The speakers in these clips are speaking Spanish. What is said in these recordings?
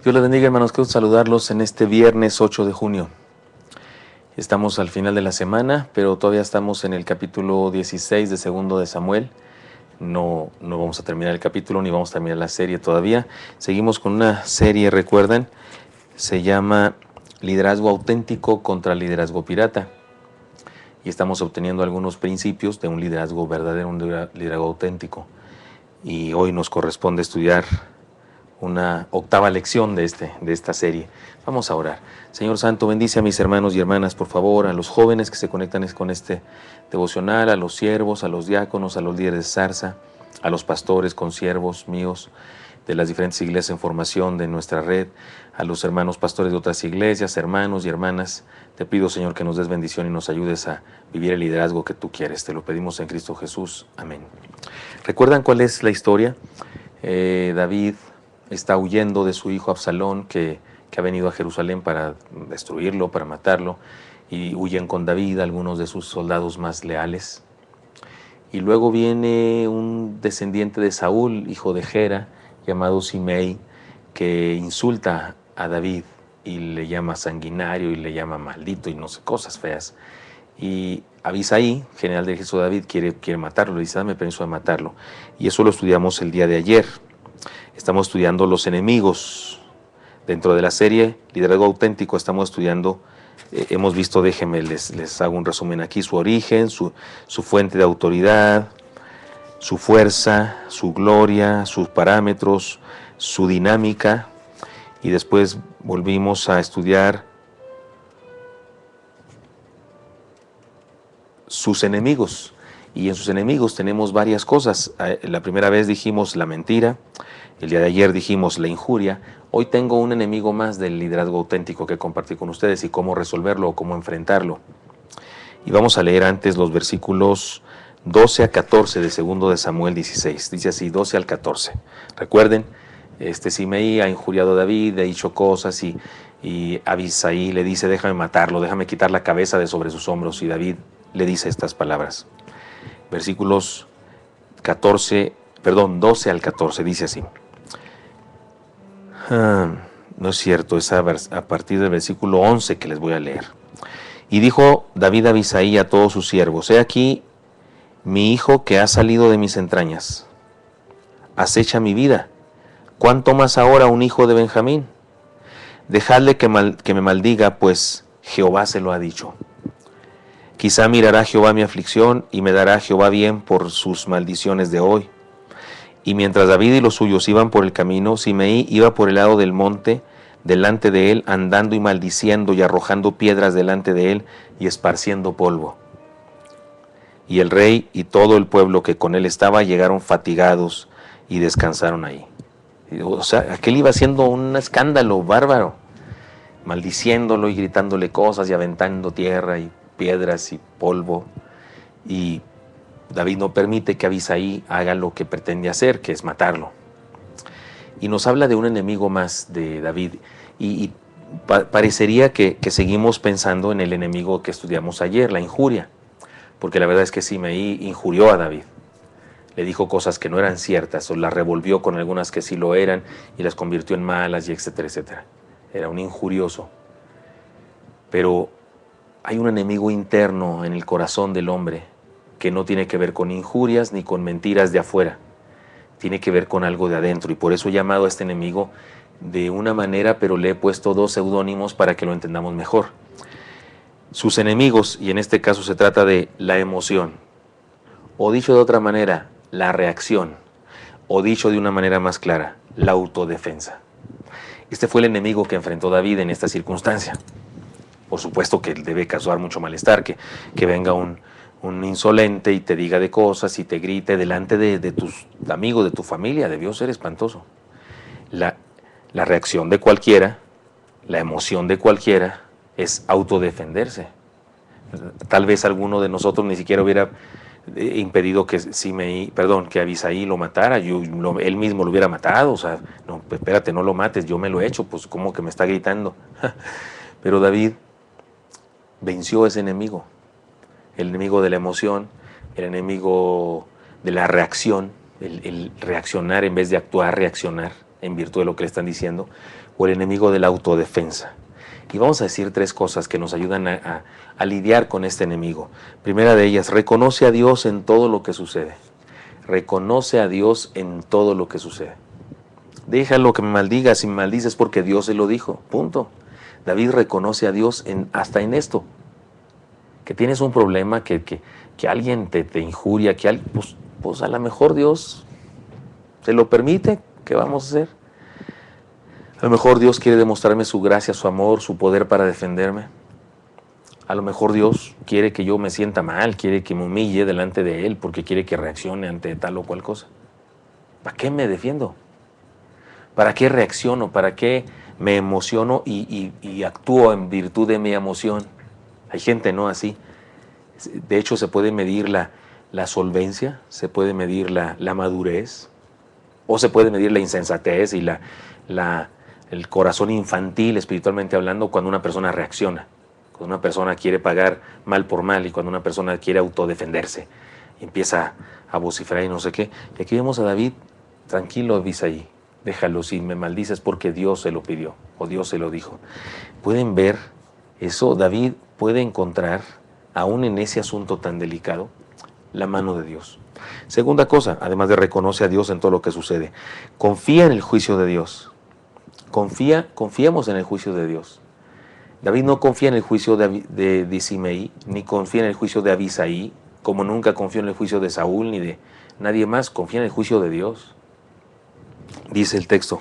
Dios les bendiga, hermanos. Quiero saludarlos en este viernes 8 de junio. Estamos al final de la semana, pero todavía estamos en el capítulo 16 de segundo de Samuel. No vamos a terminar el capítulo ni vamos a terminar la serie todavía. Seguimos con una serie, recuerdan, se llama Liderazgo auténtico contra liderazgo pirata. Y estamos obteniendo algunos principios de un liderazgo verdadero, un liderazgo auténtico. Y hoy nos corresponde estudiar una octava lección de esta serie. Vamos a orar. Señor Santo, bendice a mis hermanos y hermanas, por favor, a los jóvenes que se conectan con este devocional, a los siervos, a los diáconos, a los líderes de zarza, a los pastores, consiervos míos de las diferentes iglesias en formación de nuestra red, a los hermanos pastores de otras iglesias, hermanos y hermanas. Te pido, Señor, que nos des bendición y nos ayudes a vivir el liderazgo que tú quieres. Te lo pedimos en Cristo Jesús. Amén. ¿Recuerdan cuál es la historia? David está huyendo de su hijo Absalón, que ha venido a Jerusalén para destruirlo, para matarlo, y huyen con David algunos de sus soldados más leales. Y luego viene un descendiente de Saúl, hijo de Gera, llamado Simei, que insulta a David y le llama sanguinario y le llama maldito y no sé, cosas feas. Y Abisai, general del ejército de David, quiere matarlo, le dice, dame permiso de matarlo. Y eso lo estudiamos el día de ayer. Estamos estudiando los enemigos. Dentro de la serie Liderazgo Auténtico estamos estudiando, hemos visto, déjenme, les hago un resumen aquí, su origen, su fuente de autoridad, su fuerza, su gloria, sus parámetros, su dinámica, y después volvimos a estudiar sus enemigos. Y en sus enemigos tenemos varias cosas. La primera vez dijimos la mentira, el día de ayer dijimos la injuria. Hoy tengo un enemigo más del liderazgo auténtico que compartir con ustedes y cómo resolverlo o cómo enfrentarlo. Y vamos a leer antes los versículos 12 a 14 de segundo de Samuel 16. Dice así, 12 al 14. Recuerden, Simei ha injuriado a David, ha dicho cosas y Abisai le dice, déjame matarlo, déjame quitar la cabeza de sobre sus hombros. Y David le dice estas palabras. Versículos 12 al 14, dice así. No es cierto, es a partir del versículo 11 que les voy a leer. Y dijo David a Abisai a todos sus siervos, he aquí mi hijo que ha salido de mis entrañas, acecha mi vida, ¿cuánto más ahora un hijo de Benjamín? Dejadle que me maldiga, pues Jehová se lo ha dicho. Quizá mirará Jehová mi aflicción y me dará Jehová bien por sus maldiciones de hoy. Y mientras David y los suyos iban por el camino, Simei iba por el lado del monte delante de él, andando y maldiciendo y arrojando piedras delante de él y esparciendo polvo. Y el rey y todo el pueblo que con él estaba llegaron fatigados y descansaron ahí. O sea, aquel iba haciendo un escándalo bárbaro, maldiciéndolo y gritándole cosas y aventando tierra y piedras y polvo. Y David no permite que Abisai haga lo que pretende hacer, que es matarlo. Y nos habla de un enemigo más de David. Y parecería que seguimos pensando en el enemigo que estudiamos ayer, la injuria. Porque la verdad es que Simei injurió a David. Le dijo cosas que no eran ciertas, o las revolvió con algunas que sí lo eran, y las convirtió en malas, y etcétera, etcétera. Era un injurioso. Pero hay un enemigo interno en el corazón del hombre que no tiene que ver con injurias ni con mentiras de afuera. Tiene que ver con algo de adentro, y por eso he llamado a este enemigo de una manera, pero le he puesto dos seudónimos para que lo entendamos mejor. Sus enemigos, y en este caso se trata de la emoción, o dicho de otra manera, la reacción, o dicho de una manera más clara, la autodefensa. Este fue el enemigo que enfrentó David en esta circunstancia. Por supuesto que debe causar mucho malestar que venga un insolente y te diga de cosas y te grite delante de tus amigos, de tu familia. Debió ser espantoso. La reacción de cualquiera, la emoción de cualquiera es autodefenderse. Tal vez alguno de nosotros ni siquiera hubiera impedido que Abisai lo matara, él mismo lo hubiera matado. O sea, no, espérate, no lo mates, yo me lo he hecho, pues ¿cómo que me está gritando? Pero David venció a ese enemigo, el enemigo de la emoción, el enemigo de la reacción, el reaccionar en vez de actuar, reaccionar. en virtud de lo que le están diciendo, o el enemigo de la autodefensa. Y vamos a decir 3 cosas que nos ayudan a lidiar con este enemigo. Primera de ellas, reconoce a Dios en todo lo que sucede. Reconoce a Dios en todo lo que sucede. Déjalo que me maldiga, si me maldices porque Dios se lo dijo, punto. David reconoce a Dios hasta en esto. Que tienes un problema, que alguien te injuria, que alguien, pues a lo mejor Dios se lo permite. ¿Qué vamos a hacer? A lo mejor Dios quiere demostrarme su gracia, su amor, su poder para defenderme. A lo mejor Dios quiere que yo me sienta mal, quiere que me humille delante de Él porque quiere que reaccione ante tal o cual cosa. ¿Para qué me defiendo? ¿Para qué reacciono? ¿Para qué me emociono y actúo en virtud de mi emoción? Hay gente, ¿no? Así. De hecho, se puede medir la solvencia, se puede medir la madurez, o se puede medir la insensatez y el corazón infantil, espiritualmente hablando, cuando una persona reacciona. Cuando una persona quiere pagar mal por mal y cuando una persona quiere autodefenderse y empieza a vociferar y no sé qué. Y aquí vemos a David, tranquilo, Abisaí, déjalo, si me maldices porque Dios se lo pidió o Dios se lo dijo. Pueden ver eso, David puede encontrar, aún en ese asunto tan delicado, la mano de Dios. Segunda cosa, además de reconoce a Dios en todo lo que sucede, confía en el juicio de Dios. Confiamos en el juicio de Dios. David no confía en el juicio de Simei, ni confía en el juicio de Abisaí, como nunca confió en el juicio de Saúl ni de nadie más, confía en el juicio de Dios. Dice el texto,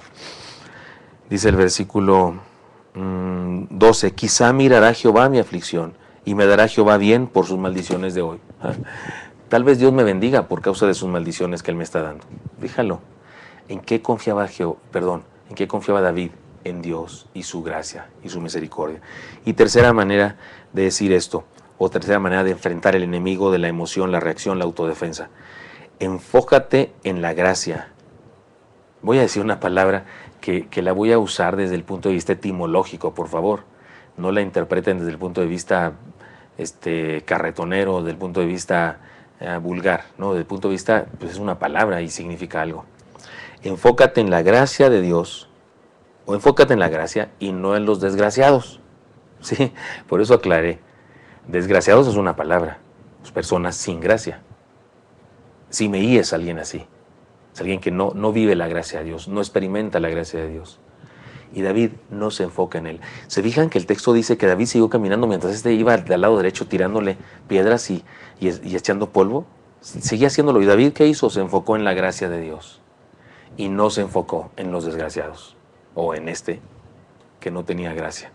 dice el versículo 12, quizá mirará Jehová mi aflicción y me dará Jehová bien por sus maldiciones de hoy. Tal vez Dios me bendiga por causa de sus maldiciones que Él me está dando. Déjalo. ¿En qué confiaba ¿En qué confiaba David? En Dios y su gracia y su misericordia. Y tercera manera de decir esto, o tercera manera de enfrentar el enemigo de la emoción, la reacción, la autodefensa. Enfócate en la gracia. Voy a decir una palabra que la voy a usar desde el punto de vista etimológico, por favor. No la interpreten desde el punto de vista carretonero, desde el punto de vista vulgar, ¿no? Desde el punto de vista, pues es una palabra y significa algo. Enfócate en la gracia de Dios, o enfócate en la gracia y no en los desgraciados. Sí, por eso aclaré. Desgraciados es una palabra, personas sin gracia. Simei es alguien así, es alguien que no vive la gracia de Dios, no experimenta la gracia de Dios. Y David no se enfoca en él. ¿Se fijan que el texto dice que David siguió caminando mientras iba al lado derecho tirándole piedras y echando polvo? Seguía haciéndolo. ¿Y David qué hizo? Se enfocó en la gracia de Dios y no se enfocó en los desgraciados o en que no tenía gracia.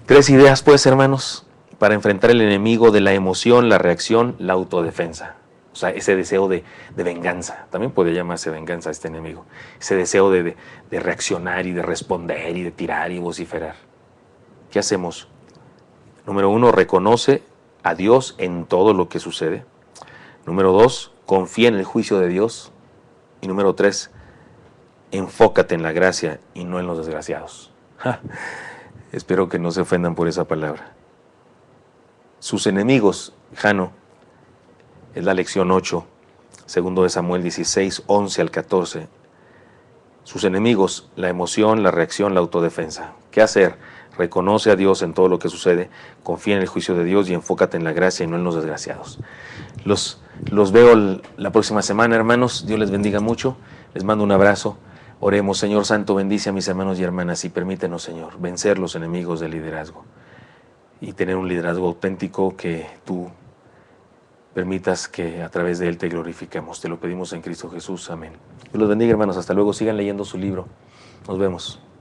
3 ideas, pues, hermanos, para enfrentar el enemigo de la emoción, la reacción, la autodefensa. O sea, ese deseo de venganza. También puede llamarse venganza a este enemigo. Ese deseo de reaccionar y de responder y de tirar y vociferar. ¿Qué hacemos? Número 1, reconoce a Dios en todo lo que sucede. Número 2, confía en el juicio de Dios. Y número 3, enfócate en la gracia y no en los desgraciados. Espero que no se ofendan por esa palabra. Sus enemigos, Jano, es la lección 8, segundo de Samuel 16, 11 al 14. Sus enemigos, la emoción, la reacción, la autodefensa. ¿Qué hacer? Reconoce a Dios en todo lo que sucede, confía en el juicio de Dios y enfócate en la gracia y no en los desgraciados. Los veo la próxima semana, hermanos. Dios les bendiga mucho. Les mando un abrazo. Oremos. Señor Santo, bendice a mis hermanos y hermanas y permítenos, Señor, vencer los enemigos del liderazgo y tener un liderazgo auténtico que tú permitas que a través de él te glorifiquemos. Te lo pedimos en Cristo Jesús. Amén. Dios los bendiga, hermanos. Hasta luego. Sigan leyendo su libro. Nos vemos.